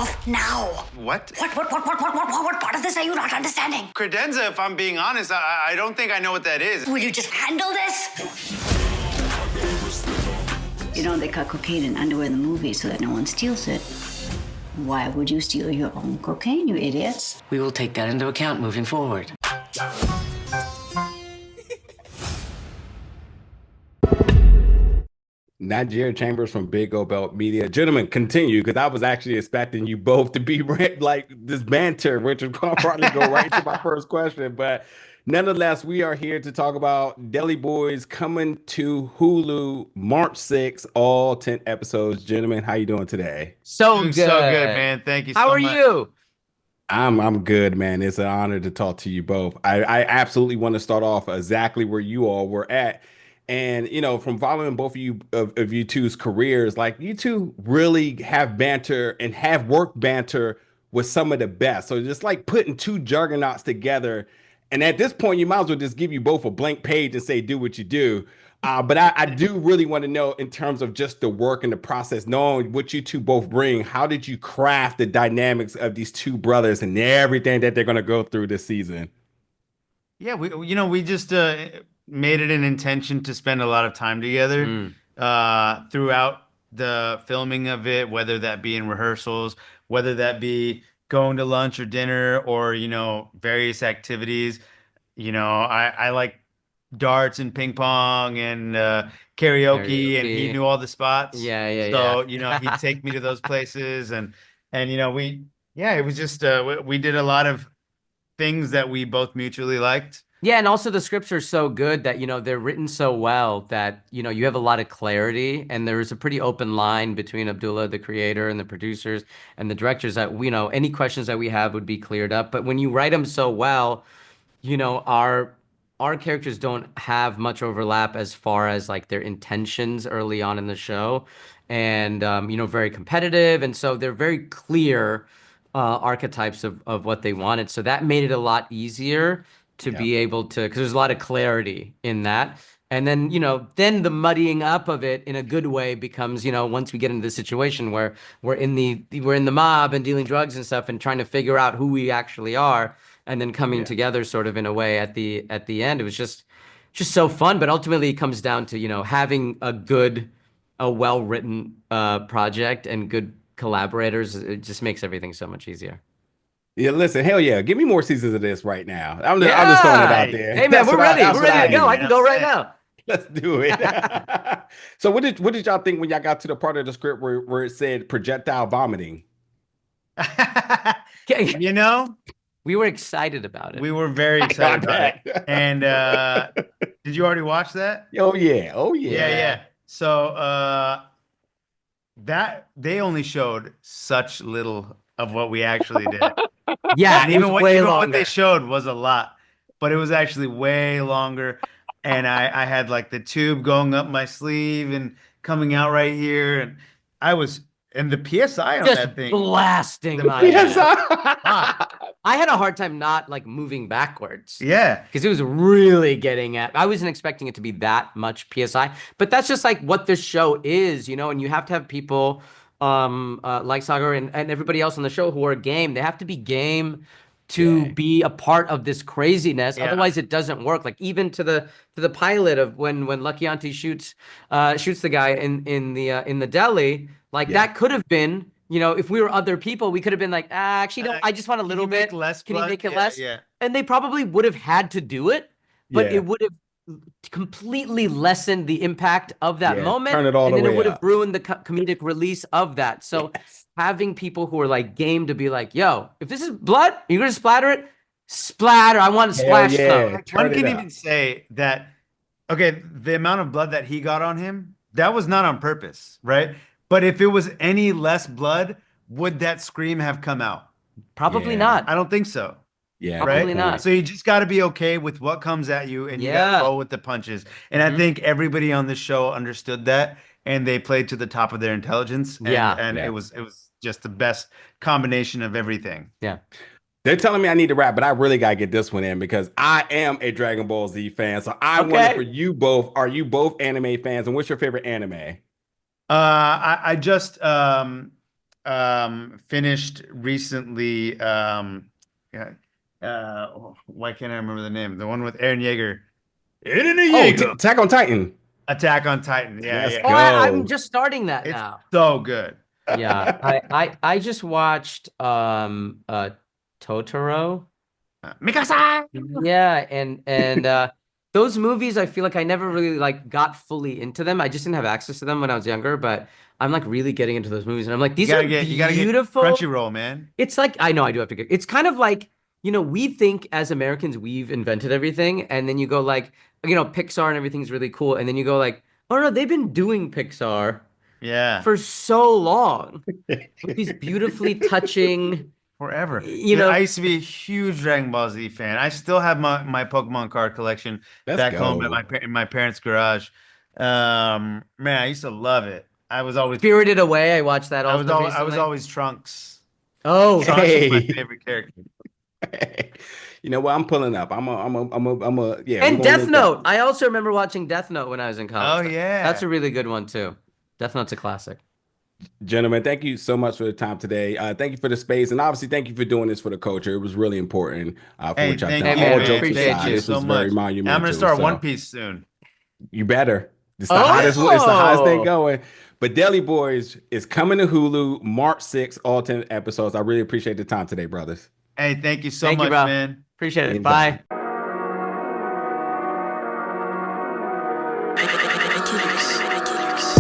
off now. What? What part of this are you not understanding? Credenza, if I'm being honest, I don't think I know what that is. Will you just handle this? You know, they cut cocaine in underwear in the movies so that no one steals it. Why would you steal your own cocaine, you idiots? We will take that into account moving forward. Not Jared Chambers from Big O Belt Media. Gentlemen, continue, because I was actually expecting you both to be like this banter, which would probably go right to my first question. But nonetheless, we are here to talk about Deli Boys coming to Hulu March 6th, all 10 episodes. Gentlemen, how you doing today? So good, man. Thank you so much. How are you? I'm good, man. It's an honor to talk to you both. I absolutely want to start off exactly where you all were at. And, you know, from following both of you two's careers, like you two really have banter and have work banter with some of the best. So just like putting two juggernauts together. And at this point, you might as well just give you both a blank page and say, do what you do. But I do really want to know, in terms of just the work and the process, knowing what you two both bring, how did you craft the dynamics of these two brothers and everything that they're going to go through this season? Yeah, we just made it an intention to spend a lot of time together throughout the filming of it, whether that be in rehearsals, whether that be going to lunch or dinner, or, you know, various activities. You know, I like darts and ping pong and karaoke, and he knew all the spots. So, you know, he'd take me to those places, and you know, it was just we did a lot of things that we both mutually liked. Yeah, and also the scripts are so good that, you know, they're written so well that, you know, you have a lot of clarity, and there's a pretty open line between Abdullah, the creator, and the producers and the directors, that, you know, any questions that we have would be cleared up. But when you write them so well, you know, our characters don't have much overlap as far as like their intentions early on in the show, and you know, very competitive, and so they're very clear archetypes of what they wanted. So that made it a lot easier to be able to, because there's a lot of clarity in that. And then, you know, then the muddying up of it in a good way becomes, you know, once we get into the situation where we're in the mob and dealing drugs and stuff and trying to figure out who we actually are, and then coming together sort of in a way at the end. It was just so fun. But ultimately it comes down to, you know, having a well-written project and good collaborators. It just makes everything so much easier. Yeah, listen, hell yeah. Give me more seasons of this right now. I'm just throwing it out there. Hey, man, we're ready. We're ready to go. I can go right now. Let's do it. So what did y'all think when y'all got to the part of the script where it said projectile vomiting? You know, we were excited about it. We were very excited about it. And did you already watch that? Oh, yeah. Yeah. So that they only showed such little of what we actually did. Yeah, and even what they showed was a lot, but it was actually way longer. And I had like the tube going up my sleeve and coming out right here, and and the PSI on just that thing blasting my PSI. I had a hard time not like moving backwards. Yeah, because it was really getting at. I wasn't expecting it to be that much PSI, but that's just like what this show is, you know. And you have to have people like Saagar and everybody else on the show who are game. They have to be game to be a part of this craziness. Otherwise it doesn't work. Like even to the pilot of when Lucky Auntie shoots the guy in the deli, like that could have been, you know, if we were other people, we could have been like, actually no, I just want a little bit less. Can you make it less? Yeah. And they probably would have had to do it, but it would have completely lessened the impact of that moment. Turn it all and the then way it would have up. ruined the comedic release of that. So having people who are like game to be like, yo, if this is blood, you're gonna splatter it, splatter. I want to splash stuff. One can even say that, okay, the amount of blood that he got on him, that was not on purpose, right? But if it was any less blood, would that scream have come out? Probably not. I don't think so. Yeah, probably not. So you just got to be okay with what comes at you, and you got to roll with the punches. And I think everybody on this show understood that, and they played to the top of their intelligence. And it was just the best combination of everything. Yeah. They're telling me I need to rap, but I really got to get this one in because I am a Dragon Ball Z fan. So I wonder for you both, are you both anime fans? And what's your favorite anime? I just finished recently. Yeah, why can't I remember the name? The one with Eren Yeager. Eren Oh, Yeager. Attack on Titan. Attack on Titan. Yeah, Let's yeah. Oh, I'm go. just starting that It's now. so good. Yeah, I just watched Totoro. Mikasa. Yeah, and those movies I feel like I never really like got fully into them. I just didn't have access to them when I was younger, but I'm like really getting into those movies and I'm like, these are You gotta get beautiful. Crunchyroll, man. It's like I know I do have to get. It's kind of like, we think as Americans we've invented everything, and then you go like, Pixar and everything's really cool, and then you go like, oh no, they've been doing Pixar Yeah. for so long with these beautifully touching, Forever. you Dude, I know, used to be a huge Dragon Ball Z fan. I still have my Pokemon card collection Let's back home at go. in my parents' garage. Man, I used to love it. Spirited Away. I watched that also I was recently. always Trunks. Oh, Trunks was my Hey. favorite character. You know what? I'm pulling up. Yeah, we're and gonna Death link Note. that. I also remember watching Death Note when I was in Oh college. That's yeah. a really good one too. Death Note's a classic. Gentlemen, thank you so much for the time today. Thank you for the space, and obviously, thank you for doing this for the culture. It was really important for Hey, what y'all thank done. you, Hey, man, All we man. jokes appreciate Thank aside, you you. this was so very much. And I'm gonna monumental. start One So Piece soon. you better. It's the hottest. It's the hottest thing Oh, going. But Deli Boys is coming to Hulu March 6th, all 10 episodes. I really appreciate the time today, brothers. Hey, thank you so thank you, much, bro. man. Appreciate it. Anytime. Bye. Regulars.